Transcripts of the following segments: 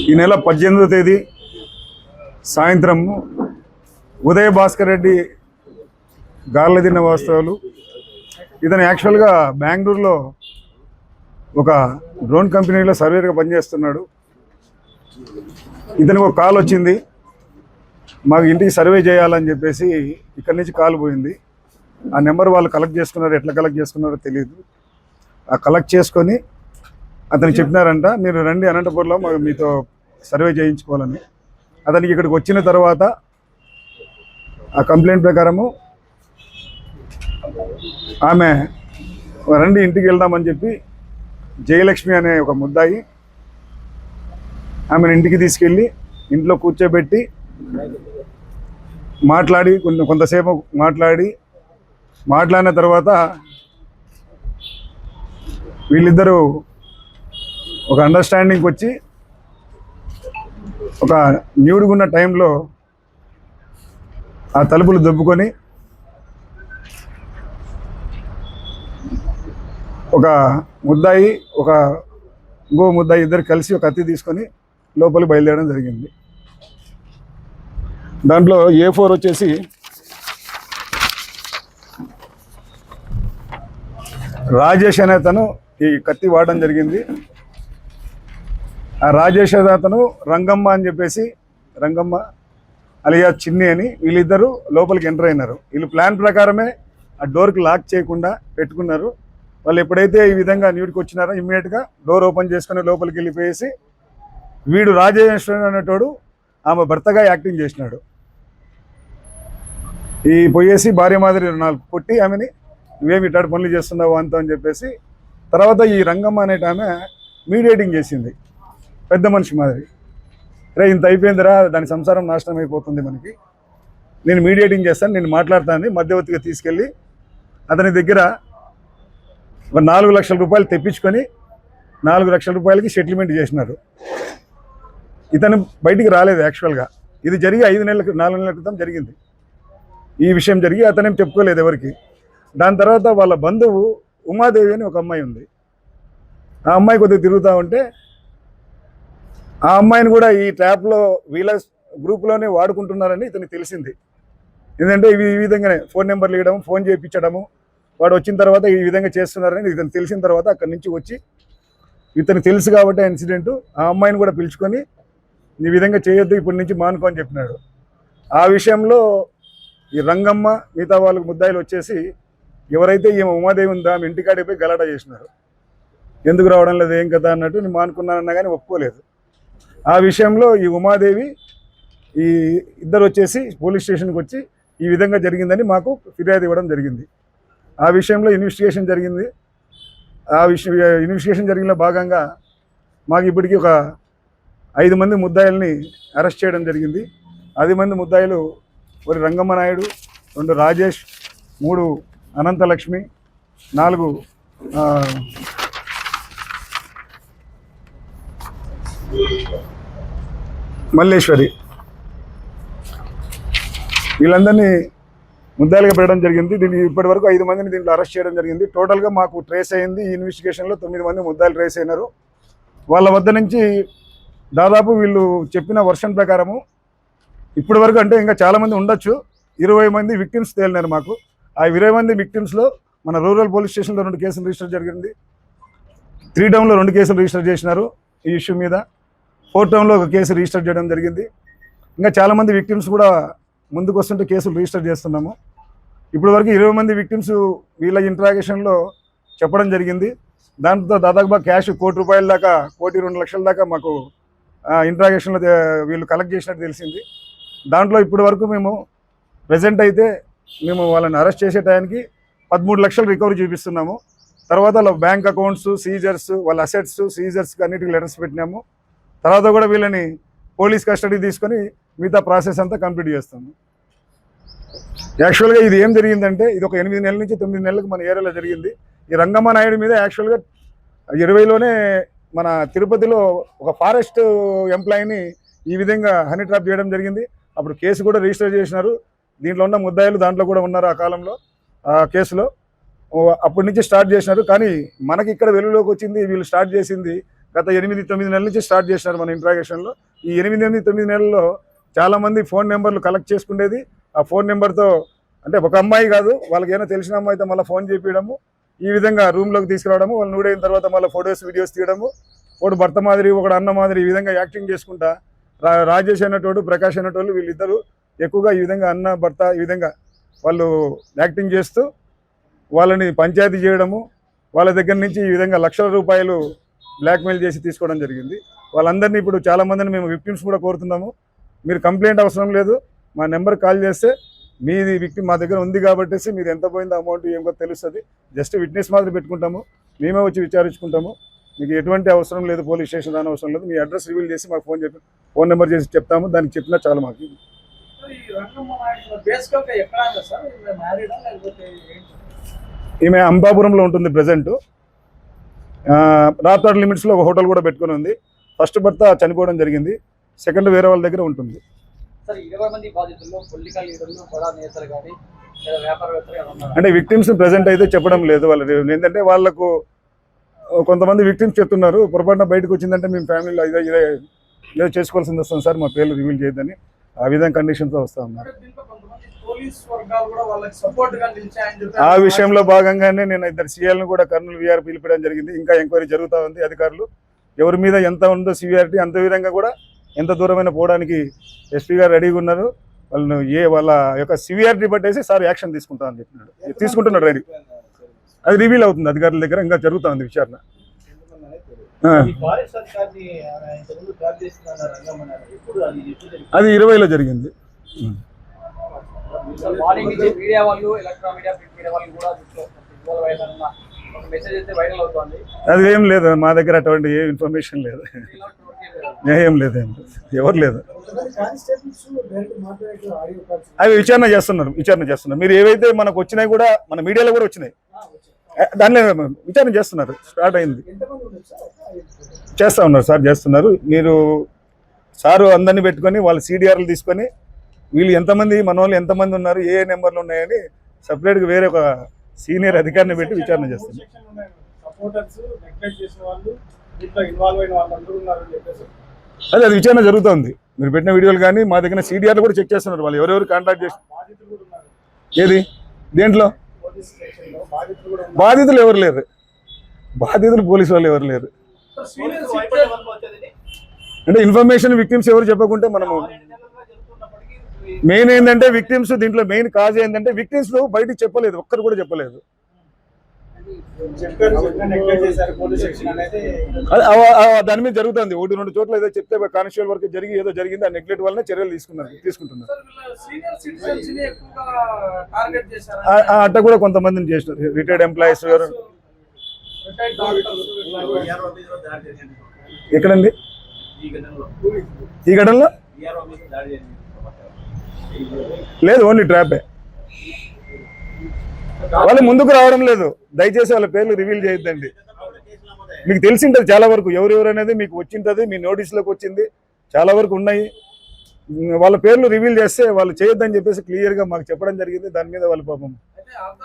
ఈ నెల 18వ తేదీ సాయంత్రం ఉదయ భాస్కర్ రెడ్డి గార్ల తిన్న వాస్తవాలు. ఇతను యాక్చువల్గా బెంగళూరులో ఒక డ్రోన్ కంపెనీలో సర్వేర్గా పనిచేస్తున్నాడు. ఇతనికి ఒక కాల్ వచ్చింది, మాకు ఇంటికి సర్వే చేయాలని చెప్పేసి ఇక్కడి నుంచి కాల్ పోయింది. ఆ నెంబర్ వాళ్ళు కలెక్ట్ చేసుకున్నారు, ఎట్లా కలెక్ట్ చేసుకున్నారో తెలియదు. ఆ కలెక్ట్ చేసుకొని అతను చెప్పినారంట, మీరు రండి అనంతపూర్లో మీతో సర్వే చేయించుకోవాలని. అతనికి ఇక్కడికి వచ్చిన తర్వాత ఆ కంప్లైంట్ ప్రకారము ఆమె రండి ఇంటికి వెళ్దామని చెప్పి జయలక్ష్మి అనే ఒక ముద్దాయి ఆమెను ఇంటికి తీసుకెళ్ళి ఇంట్లో కూర్చోబెట్టి మాట్లాడి కొంతసేపు మాట్లాడిన తర్వాత వీళ్ళిద్దరూ ఒక అండర్స్టాండింగ్కి వచ్చి ఒక న్యూడ్గున్న టైంలో ఆ తలుపులు దొబ్బుకొని ఒక ముద్దాయి ఇంకో ముద్దాయి ఇద్దరు కలిసి ఒక కత్తి తీసుకొని లోపలికి బయలుదేరడం జరిగింది. దాంట్లో A4 వచ్చేసి రాజేష్ అనే అతను ఈ కత్తి వాడడం జరిగింది. ఆ రాజేష్ అనే అతను రంగమ్మ అని చెప్పేసి, రంగమ్మ అలియా చిన్ని అని వీళ్ళిద్దరూ లోపలికి ఎంటర్ అయినారు. వీళ్ళు ప్లాన్ ప్రకారమే ఆ డోర్కి లాక్ చేయకుండా పెట్టుకున్నారు. వాళ్ళు ఎప్పుడైతే ఈ విధంగా న్యూడ్కి వచ్చినారో ఇమ్మీడియట్గా డోర్ ఓపెన్ చేసుకుని లోపలికి వెళ్ళిపోయేసి వీడు రాజేశ్వరన్ అనేటోడు ఆమె భర్తగా యాక్టింగ్ చేసినాడు. ఈ పోయేసి భార్య మాదిరి 4 కొట్టి ఆమెని నువ్వేమి ఇట్లాంటి పనులు చేస్తున్నావు అంత అని చెప్పేసి, తర్వాత ఈ రంగమ్మ అనేట ఆమె మీడియేటింగ్ చేసింది పెద్ద మనిషి మాదిరి. రే ఇంత అయిపోయిందిరా, దాని సంసారం నాశనం అయిపోతుంది, మనకి నేను మీడియేటింగ్ చేస్తాను, నేను మాట్లాడతాను మధ్యవర్తిగా తీసుకెళ్ళి అతని దగ్గర ఒక 4 లక్షల రూపాయలు తెప్పించుకొని 4 లక్షల రూపాయలకి సెటిల్మెంట్ చేసినారు. ఇతను బయటికి రాలేదు. యాక్చువల్గా ఇది జరిగి 4 నెలల క్రితం జరిగింది. ఈ విషయం జరిగి అతనేం చెప్పుకోలేదు ఎవరికి. దాని తర్వాత వాళ్ళ బంధువు ఉమాదేవి అని ఒక అమ్మాయి ఉంది. ఆ అమ్మాయి కొద్దిగా తిరుగుతూ ఉంటే ఆ అమ్మాయిని కూడా ఈ ట్యాప్లో వీళ్ళ గ్రూప్లోనే వాడుకుంటున్నారని ఇతనికి తెలిసింది. ఎందుకంటే ఈ విధంగానే ఫోన్ నెంబర్లు ఇవ్వడం, ఫోన్ చేయించడము, వాడు వచ్చిన తర్వాత ఈ విధంగా చేస్తున్నారని ఇతను తెలిసిన తర్వాత అక్కడి నుంచి వచ్చి ఇతను తెలుసు కాబట్టి ఆ ఇన్సిడెంట్ ఆ అమ్మాయిని కూడా పిలుచుకొని ఈ విధంగా చేయొద్దు, ఇప్పటి నుంచి మానుకో అని చెప్పినాడు. ఆ విషయంలో ఈ రంగమ్మ మిగతా వాళ్ళకి ముద్దాయిలు వచ్చేసి ఎవరైతే ఈమె ఉమాదేవి ఉందో ఆమె ఇంటికాడికి పోయి గలాటా చేసినారు. ఎందుకు రావడం లేదు, ఏం కదా అన్నట్టు నేను మానుకున్నానన్నా కానీ ఒప్పుకోలేదు. ఆ విషయంలో ఈ ఉమాదేవి ఈ ఇద్దరు వచ్చేసి పోలీస్ స్టేషన్కి వచ్చి ఈ విధంగా జరిగిందని మాకు ఫిర్యాదు ఇవ్వడం జరిగింది. ఆ విషయంలో ఇన్వెస్టిగేషన్ జరిగింది. ఇన్వెస్టిగేషన్ జరిగిన భాగంగా మాకు ఇప్పటికీ ఒక 5 మంది ముద్దాయిల్ని అరెస్ట్ చేయడం జరిగింది. 10 మంది ముద్దాయిలు 1 రంగమ్మ నాయుడు, 2 రాజేష్, 3 అనంతలక్ష్మి, 4 మల్లేశ్వరి, వీళ్ళందరినీ ముద్దాయిలుగా పెట్టడం జరిగింది. దీన్ని ఇప్పటి వరకు 5 మందిని దీంట్లో అరెస్ట్ చేయడం జరిగింది. టోటల్గా మాకు ట్రేస్ అయింది ఈ ఇన్వెస్టిగేషన్లో 9 మంది ముద్దాయిలు ట్రేస్ అయినారు. వాళ్ళ వద్ద నుంచి దాదాపు వీళ్ళు చెప్పిన వర్షన్ ప్రకారము ఇప్పటి వరకు, అంటే ఇంకా చాలామంది ఉండొచ్చు, 20 మంది విక్టిమ్స్ తేలినారు మాకు. ఆ 20 మంది విక్టిమ్స్లో మన రూరల్ పోలీస్ స్టేషన్లో 2 కేసులు రిజిస్టర్ జరిగింది. 3 టౌన్లో 2 కేసులు రిజిస్టర్ చేసినారు ఈ ఇష్యూ మీద. 4 టౌన్లో 1 కేసు రిజిస్టర్ చేయడం జరిగింది. ఇంకా చాలామంది విక్టిమ్స్ కూడా ముందుకు వస్తుంటే కేసులు రిజిస్టర్ చేస్తున్నాము. ఇప్పటి వరకు 20 మంది విక్టిమ్స్ వీళ్ళ ఇంట్రాగేషన్లో చెప్పడం జరిగింది. దాంతో దాదాపుగా క్యాష్ 1 కోటి రూపాయల దాకా, 1,02 లక్షల దాకా మాకు ఇంట్రాగేషన్లో వీళ్ళు కలెక్ట్ చేసినట్టు తెలిసింది. దాంట్లో ఇప్పటి వరకు మేము ప్రజెంట్ అయితే మేము వాళ్ళని అరెస్ట్ చేసే టైంకి 13 లక్షలు రికవరీ చూపిస్తున్నాము. తర్వాత వాళ్ళ బ్యాంక్ అకౌంట్స్ సీజర్స్, వాళ్ళ అసెట్స్ సీజర్స్కి అన్నిటికీ లెటర్స్ పెట్టినాము. తర్వాత కూడా వీళ్ళని పోలీస్ కస్టడీ తీసుకొని మిగతా ప్రాసెస్ అంతా కంప్లీట్ చేస్తాము. యాక్చువల్గా ఇది ఏం జరిగిందంటే ఇది ఒక 8 నెలల నుంచి 9 నెలలకు మన ఏరియాలో జరిగింది. ఈ రంగమ్మ నాయుడు మీద యాక్చువల్గా 20లోనే మన తిరుపతిలో ఒక ఫారెస్ట్ ఎంప్లాయీని ఈ విధంగా హనీ ట్రాప్ చేయడం జరిగింది. అప్పుడు కేసు కూడా రిజిస్టర్ చేసినారు. దీంట్లో ఉన్న ముద్దాయిలు దాంట్లో కూడా ఉన్నారు ఆ కాలంలో ఆ కేసులో. అప్పటి నుంచి స్టార్ట్ చేసినారు. కానీ మనకి ఇక్కడ వెలుగులోకి వచ్చింది వీళ్ళు స్టార్ట్ చేసింది గత 8-9 నెలల నుంచి స్టార్ట్ చేసినారు మన ఇంట్రాగేషన్లో. ఈ 8-9 నెలల్లో చాలామంది ఫోన్ నెంబర్లు కలెక్ట్ చేసుకునేది. ఆ ఫోన్ నెంబర్తో అంటే ఒక అమ్మాయి కాదు, వాళ్ళకి ఏమైనా తెలిసిన అమ్మాయితో మళ్ళీ ఫోన్ చేపించడము, ఈ విధంగా రూమ్లోకి తీసుకురావడము, వాళ్ళు నూడైన తర్వాత మళ్ళీ ఫొటోస్ వీడియోస్ తీయడము, ఒకడు భర్త మాదిరి ఒకడు అన్న మాదిరి ఈ విధంగా యాక్టింగ్ చేసుకుంటా రాజేష్ అనేటోడు ప్రకాష్ అనేటోళ్ళు వీళ్ళిద్దరూ ఎక్కువగా ఈ విధంగా అన్న భర్త ఈ విధంగా వాళ్ళు యాక్టింగ్ చేస్తూ వాళ్ళని పంచాయతీ చేయడము, వాళ్ళ దగ్గర నుంచి ఈ విధంగా లక్షల రూపాయలు బ్లాక్మెయిల్ చేసి తీసుకోవడం జరిగింది. వాళ్ళందరినీ ఇప్పుడు చాలామందిని మేము విక్టిమ్స్ కూడా కోరుతున్నాము, మీరు కంప్లైంట్ అవసరం లేదు, మా నెంబర్ కాల్ చేస్తే మీది విక్టిమ్ మా దగ్గర ఉంది కాబట్టి మీరు ఎంత పోయిందో అమౌంట్ ఏమో తెలుస్తుంది, జస్ట్ విట్నెస్ మాత్రం పెట్టుకుంటాము, మేమే వచ్చి విచారించుకుంటాము, మీకు ఎటువంటి అవసరం లేదు, పోలీస్ స్టేషన్ రాని అవసరం లేదు, మీ అడ్రస్ రివీల్ చేసి మాకు ఫోన్ నెంబర్ చేసి చెప్తాము, దానికి చెప్పినా చాలా మాకు. ఈమె అంబాపురంలో ఉంటుంది ప్రజెంట్. రాప్తాడ్ లిమిట్స్లో ఒక హోటల్ కూడా పెట్టుకుని ఉంది. ఫస్ట్ భర్త చనిపోవడం జరిగింది, సెకండ్ వేరే వాళ్ళ దగ్గర ఉంటుంది. అంటే విక్టిమ్స్ ప్రెజెంట్ అయితే చెప్పడం లేదు వాళ్ళు, ఏంటంటే వాళ్ళకు కొంతమంది విక్టిమ్స్ చెప్తున్నారు పొరపాటున బయటకు వచ్చిందంటే మేము ఫ్యామిలీలో ఇదే చేసుకోవాల్సింది వస్తాం సార్, మా పేర్లు రివీల్ చేయొద్దని ఆ విధంగా కండిషన్తో వస్తా ఉన్నారు. ఆ విషయంలో భాగంగానే నేను 2 సీఎల్ను కూడా కర్నూలు వీఆర్ పిలిపించడం జరిగింది. ఇంకా ఎంక్వైరీ జరుగుతూ ఉంది. అధికారులు ఎవరి మీద ఎంత ఉందో సివియారిటీ అంత విధంగా కూడా ఎంత దూరమైన పోవడానికి ఎస్పీ గారు రెడీగా ఉన్నారు. వాళ్ళను వాళ్ళ యొక్క సివియారిటీ బట్టేసి సార్ యాక్షన్ తీసుకుంటా అని చెప్పినాడు, తీసుకుంటున్నాడు రెడీ. అది రివీల్ అవుతుంది అధికారుల దగ్గర, ఇంకా జరుగుతూ ఉంది విచారణ. అది 20లో జరిగింది. అది ఏం లేదు, మా దగ్గర అటువంటి ఏ ఇన్ఫర్మేషన్ లేదు, ఏం లేదు, ఎవరు లేదు. అవి విచారణ చేస్తున్నారు. మీరు ఏవైతే మనకు వచ్చినాయి కూడా మన మీడియాలో కూడా వచ్చినాయి, దానిలో విచారణ చేస్తున్నారు, స్టార్ట్ అయింది, చేస్తూ ఉన్నారు సార్, చేస్తున్నారు. మీరు సారు అందరినీ పెట్టుకొని వాళ్ళ సిడిఆర్లు తీసుకొని వీళ్ళు ఎంతమంది మన వాళ్ళు ఎంతమంది ఉన్నారు, ఏ నెంబర్లు ఉన్నాయని సపరేట్గా వేరే ఒక సీనియర్ అధికారిని పెట్టి విచారణ చేస్తున్నారు. అది విచారణ జరుగుతుంది. మీరు పెట్టిన వీడియోలు కానీ మా దగ్గర సిడిఆర్లు కూడా చెక్ చేస్తున్నారు, వాళ్ళు ఎవరెవరు కాంటాక్ట్ చేసి. ఏది దేంట్లో బాధితులు ఎవరు లేరు, బాధితులు పోలీసు వాళ్ళు ఎవరు లేరు. అంటే ఇన్ఫర్మేషన్ విక్టిమ్స్ ఎవరు చెప్పకుంటే మనము మెయిన్ ఏంటంటే విక్టిమ్స్ దీంట్లో మెయిన్ కాజ్ ఏంటంటే విక్టిమ్స్ బయటికి చెప్పలేదు, ఒక్కరు కూడా చెప్పలేదు. దాని మీద జరుగుతుంది. 1-2 చోట్ల ఏదో చెప్తే కానిస్టేబుల్ వర్క్ జరిగి ఏదో జరిగింది, ఆ నెగ్లెక్ట్ వల్ల చర్యలు తీసుకుంటున్నారు. అట్ట కూడా కొంతమందిని చేసినారు, రిటైర్డ్ ఎంప్లాయీస్. ఎక్కడండి ఈ ఘటనలో? లేదు, ఓన్లీ ట్రాపే. వాళ్ళు ముందుకు రావడం లేదు, దయచేసి వాళ్ళ పేర్లు రివీల్ చేయొద్దండి. మీకు తెలిసింటది చాలా వరకు ఎవరెవరు అనేది మీకు వచ్చింటది, మీ నోటీసులోకి వచ్చింది, చాలా వరకు ఉన్నాయి. వాళ్ళ పేర్లు రివీల్ చేస్తే వాళ్ళు చేయొద్దని చెప్పేసి క్లియర్గా మాకు చెప్పడం జరిగింది. దాని మీద వాళ్ళ పాపం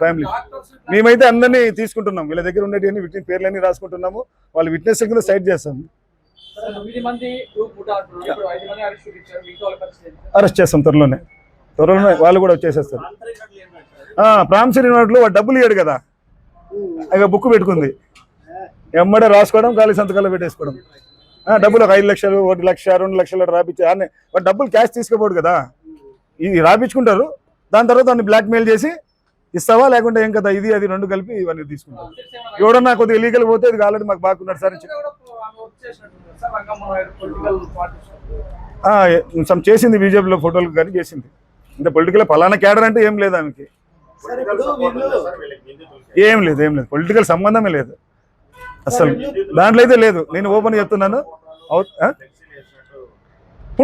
ఫ్యామిలీ మేమైతే అందరినీ తీసుకుంటున్నాం, వీళ్ళ దగ్గర ఉండేటివన్నీ విట్నెస్ పేర్లన్నీ రాసుకుంటున్నాము, వాళ్ళు విట్నెస్ కింద సైట్ చేస్తాము, అరెస్ట్ చేస్తాం త్వరలోనే వాళ్ళు కూడా వచ్చేసేస్తారు. ప్రామిసరీ నోట్లు వాడు డబ్బులు ఇయ్యాడు కదా, ఇక బుక్ పెట్టుకుంది ఎమ్మడే రాసుకోవడం, ఖాళీ సంతకాలు పెట్టేసుకోవడం. డబ్బులు ఒక 5 లక్షలు 1 లక్ష 2 లక్షలు రాపించి వాడు డబ్బులు క్యాష్ తీసుకోపోడు కదా, ఇది రాపించుకుంటారు. దాని తర్వాత వాడిని బ్లాక్మెయిల్ చేసి ఇస్తావా లేకుంటే ఏం కదా ఇది అది 2 కలిపి ఇవన్నీ తీసుకుంటారు. ఎవడన్నా కొద్దిగా లీగల్ పోతే ఇది ఆల్రెడీ మాకు బాగున్నాడు సార్ చేసింది, బీజేపీలో ఫోటోలు కానీ చేసింది. అంటే పొలిటికల్ ఫలానా క్యాడర్ అంటే ఏం లేదు ఆమెకి, ఏం లేదు పొలిటికల్ సంబంధమే లేదు అసలు, దాంట్లో అయితే లేదు. నేను ఓపెన్ చెప్తున్నాను,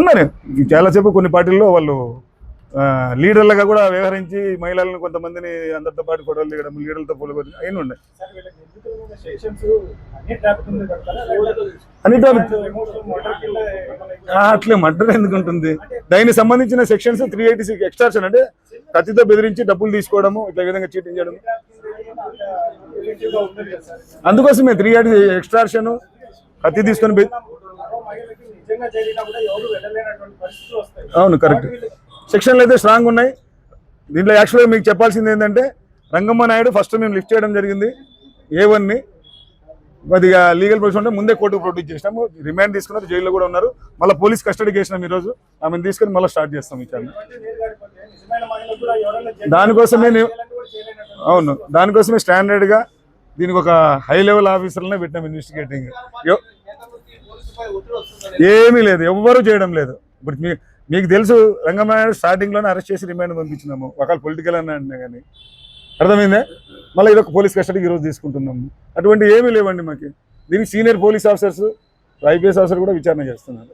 ఉన్నారు చాలాసేపు కొన్ని పార్టీల్లో వాళ్ళు లీడర్లుగా కూడా వ్యవహరించి మహిళలను కొంతమందిని అందరితో పాటు ఫోటోలు దిగడం, లీడర్లతో పోలి అయిన ఉన్నాయి. అట్లే మర్డర్ ఎందుకు ఉంటుంది? దానికి సంబంధించిన సెక్షన్స్ 386 ఎక్స్టార్షన్, అంటే కత్తితో బెదిరించి డబ్బులు తీసుకోవడము, ఇట్లా విధంగా చీటింగ్ చేయడం. అందుకోసమే 386 ఎక్స్టార్షన్, కత్తి తీసుకొని పోయి మరో మహిళకి నిజంగా జరిగినా కూడా ఎవరు వెళ్ళలేనటువంటి పరిస్థితులు వస్తాయి. అవును కరెక్ట్. సెక్షన్లు అయితే స్ట్రాంగ్ ఉన్నాయి. దీంట్లో యాక్చువల్గా మీకు చెప్పాల్సింది ఏంటంటే రంగమ్మ నాయుడు ఫస్ట్ మేము లిఫ్ట్ చేయడం జరిగింది A1ని. కొద్దిగా లీగల్ ప్రొసీజర్ ఉంటే ముందే కోర్టుకు ప్రొడ్యూస్ చేసినాము. రిమాండ్ తీసుకున్నారు, జైల్లో కూడా ఉన్నారు. మళ్ళీ పోలీస్ కస్టడీకి వేసినాం ఈరోజు. ఆమెను తీసుకొని మళ్ళీ స్టార్ట్ చేస్తాం విచారణ. ఇటువంటి నీరు గారిపోతే నిజమైన మహిళలు కూడా ఎవరైనా దానికోసమే చేయాలంటే కూడా చేయలేనటువంటి అవును, దానికోసమే స్టాండర్డ్గా దీనికి ఒక హై లెవెల్ ఆఫీసర్లనే పెట్టినాం ఇన్వెస్టిగేటింగ్. ఏమీ లేదు, ఎవ్వరూ చేయడం లేదు. ఇప్పుడు మీకు తెలుసు రంగనాయుడు స్టార్టింగ్లోనే అరెస్ట్ చేసి రిమాండ్ పంపించినాము, ఒకవేళ పొలిటికల్ అన్నా అంటే కానీ. అర్థమైందే? మళ్ళీ ఇదొక పోలీస్ కస్టడీకి ఈరోజు తీసుకుంటున్నాము. అటువంటి ఏమీ లేవండి మాకు. దీనికి senior police officers, IPS officer కూడా విచారణ చేస్తున్నారు.